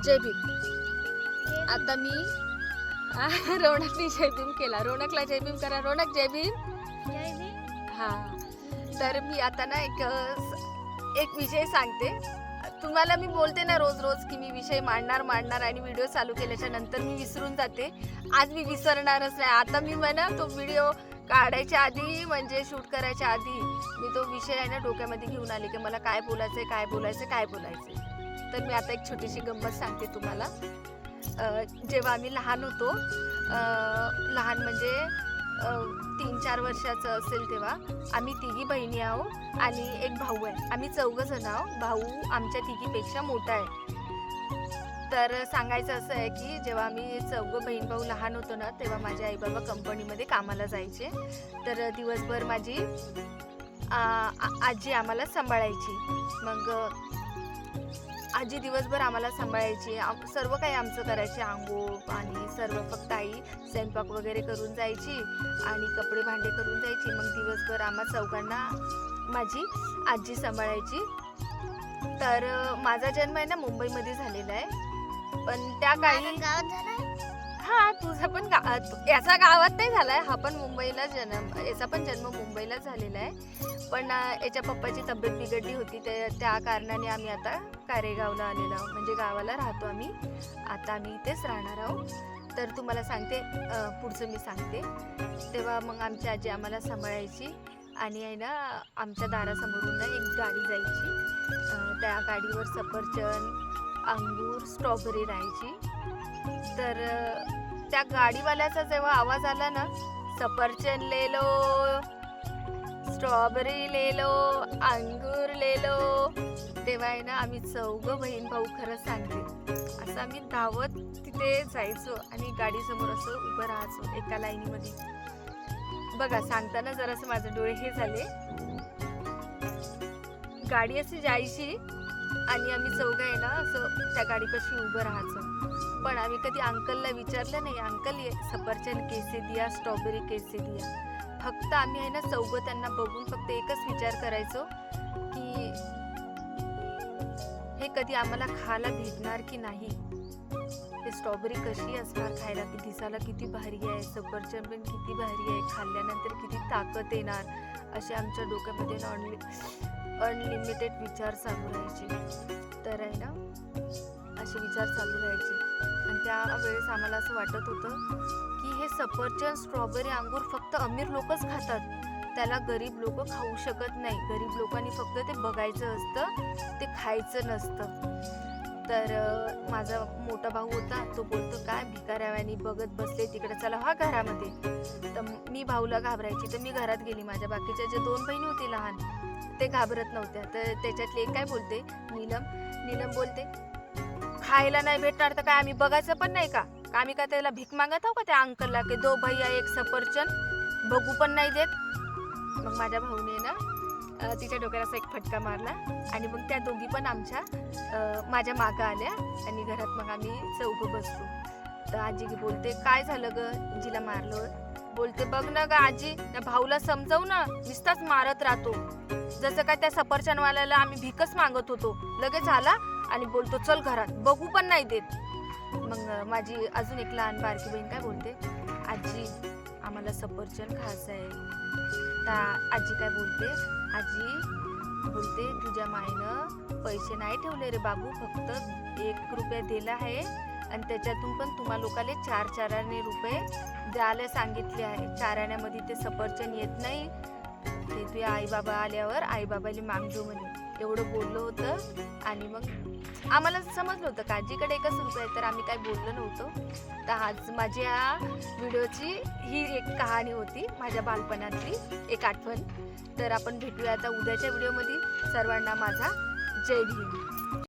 जय भीम. आता मी रौनकने जय भीम केला. रौनकला जय भीम करा. रौनक जय भीम. जय भीम. हां, तर मी आता ना एक विषय सांगते तुम्हाला. मी बोलते ना रोज रोज की मी विषय मांडणार आणि व्हिडिओ चालू केल्याच्या नंतर मी विसरून जाते. आज मी विसरणारच नाही. आता मी म्हणा तो व्हिडिओ काढायच्या आधी म्हणजे शूट करायच्या आधी मी तो विषय आहे ना डोक्यामध्ये घेऊन आले की मला काय बोलायचंय. तर मी आता एक छोटीशी गंमत सांगते तुम्हाला. जेव्हा आम्ही लहान होतो, लहान म्हणजे 3-4 वर्षाचं असेल तेव्हा आम्ही तिघी बहिणी आहो आणि एक भाऊ आहे. आम्ही 4 जण आहो. भाऊ आमच्या तिघीपेक्षा मोठा आहे. तर सांगायचं असं आहे की जेव्हा आम्ही 4 बहीण भाऊ लहान होतो ना तेव्हा माझे आई बाबा कंपनीमध्ये कामाला जायचे. तर दिवसभर माझी आजी आम्हाला सांभाळायची. मग आजी दिवसभर आम्हाला सांभाळायची. सर्व काही आमचं करायचे, आंघोळ पाणी सर्व. फक्त आई स्वयंपाक वगैरे करून जायची आणि कपडे भांडे करून जायची. मग दिवसभर आम्हा चौघांना माझी आजी सांभाळायची. तर माझा जन्म आहे ना मुंबईमध्ये झालेला आहे. पण त्या काळी तुझा पण याचा गावात नाही झालाय. हा पण याचा पण जन्म मुंबईला झालेला आहे. पण याच्या पप्पाची तब्येत बिघडली होती. त्या कारणाने आम्ही आता कारेगावला आलेलो आहोत. म्हणजे गावाला राहतो आम्ही. आता आम्ही इथेच राहणार आहोत. तर तुम्हाला सांगते, पुढचं मी सांगते. तेव्हा मग आमची आजी आम्हाला सांभाळायची आणि आहे ना आमच्या दारासमोरून ना एक गाडी जायची. त्या गाडीवर सफरचंद, अंगूर, स्ट्रॉबेरी राहायची. तर त्या गाडीवाल्याचा जेव्हा आवाज आला ना, सफरचंद ले लो, स्ट्रॉबेरी ले लो, अंगूर ले लो, तेव्हा आहे ना आम्ही 4 बहीण भाऊ खरंच सांगते असं आम्ही धावत तिथे जायचो आणि गाडीसमोर असं उभं राहायचो एका लाईनीमध्ये. बघा सांगताना जरासं माझे डोळे हे झाले. गाडी अशी जायची आणि आम्ही 4 आहे ना असं त्या गाडीपाशी उभं राहायचो. पण आम्ही कधी अंकलला विचारलं नाही, अंकल ये सफरचंद कैसे दिया, स्ट्रॉबेरी कैसे दिया. फक्त आम्ही आहे ना 4 त्यांना बघून फक्त एकच विचार करायचो की हे कधी आम्हाला खायला भेटणार की नाही. हे स्ट्रॉबेरी कशी असणार खायला, की दिसायला किती भारी आहे, सफरचंद पण किती भारी आहे, खाल्ल्यानंतर किती ताकद येणार, असे आमच्या डोक्यामध्ये अनलिमिटेड विचार चालू राहायचे. तर आहे ना असे विचार चालू राहायचे. आणि त्यावेळेस आम्हाला असं वाटत होतं की हे सफरचंद, स्ट्रॉबेरी, अंगूर फक्त अमीर लोकच खातात. त्याला गरीब लोक खाऊ शकत नाही. गरीब लोकांनी फक्त ते बघायचं असतं, ते खायचं नसतं. तर माझा मोठा भाऊ होता, तो बोलतो काय भिकाऱ्यावानी बघत बसले तिकडे, चला हा घरामध्ये. तर मी भाऊला घाबरायची. तर मी घरात गेली. माझ्या बाकीच्या ज्या 2 बहिणी होती लहान ते घाबरत नव्हत्या. तर त्याच्यातली एक काय बोलते, नीलम बोलते खायला नाही भेटणार तर काय आम्ही बघायचं पण नाही का? आम्ही काय त्याला भीक मागत आहो का त्या अंकलला की 2 भैया 1 सफरचंद, बघू पण नाही देत. मग माझ्या भाऊने ना तिच्या डोक्याला असा एक फटका मारला आणि मग त्या दोघी पण माझ्या मागं आल्या आणि घरात मग आम्ही 4 बसलो. तर आजी बोलते काय झालं ग जिला मारलं. बोलते बघ ना ग आजी, त्या भाऊला समजव ना, नुसताच मारत राहतो. जसं काय त्या सफरचंदवाल्याला आम्ही भीकच मागत होतो, लगेच आला आणि बोलतो चल घरात, बघू पण नाही देत. मग माझी अजून एक लहान बारकी बहीण काय बोलते, आजी आम्हाला सफरचंद खायचं आहे. तर आजी काय बोलते, आजी बोलते तुझ्या माईनं पैसे नाही ठेवले रे बाबू, फक्त 1 रुपया दिला आहे आणि त्याच्यातून पण तुम्हा लोकांना 4 रुपये द्यायला सांगितले आहे. 4 आण्यामध्ये ते सफरचंद येत नाही, ते तुझ्या आई बाबा आल्यावर आई बाबाला मागजो म्हणे. एवढं बोललं होतं. आणि मग आम्हाला समजलं होतं का आजीकडे 1 रुपया आहे. तर आम्ही काही बोललो नव्हतो. तर आज माझ्या व्हिडिओची ही एक कहाणी होती, माझ्या बालपणातली एक आठवण. तर आपण भेटूया आता उद्याच्या व्हिडिओमध्ये. सर्वांना माझा जय भीम.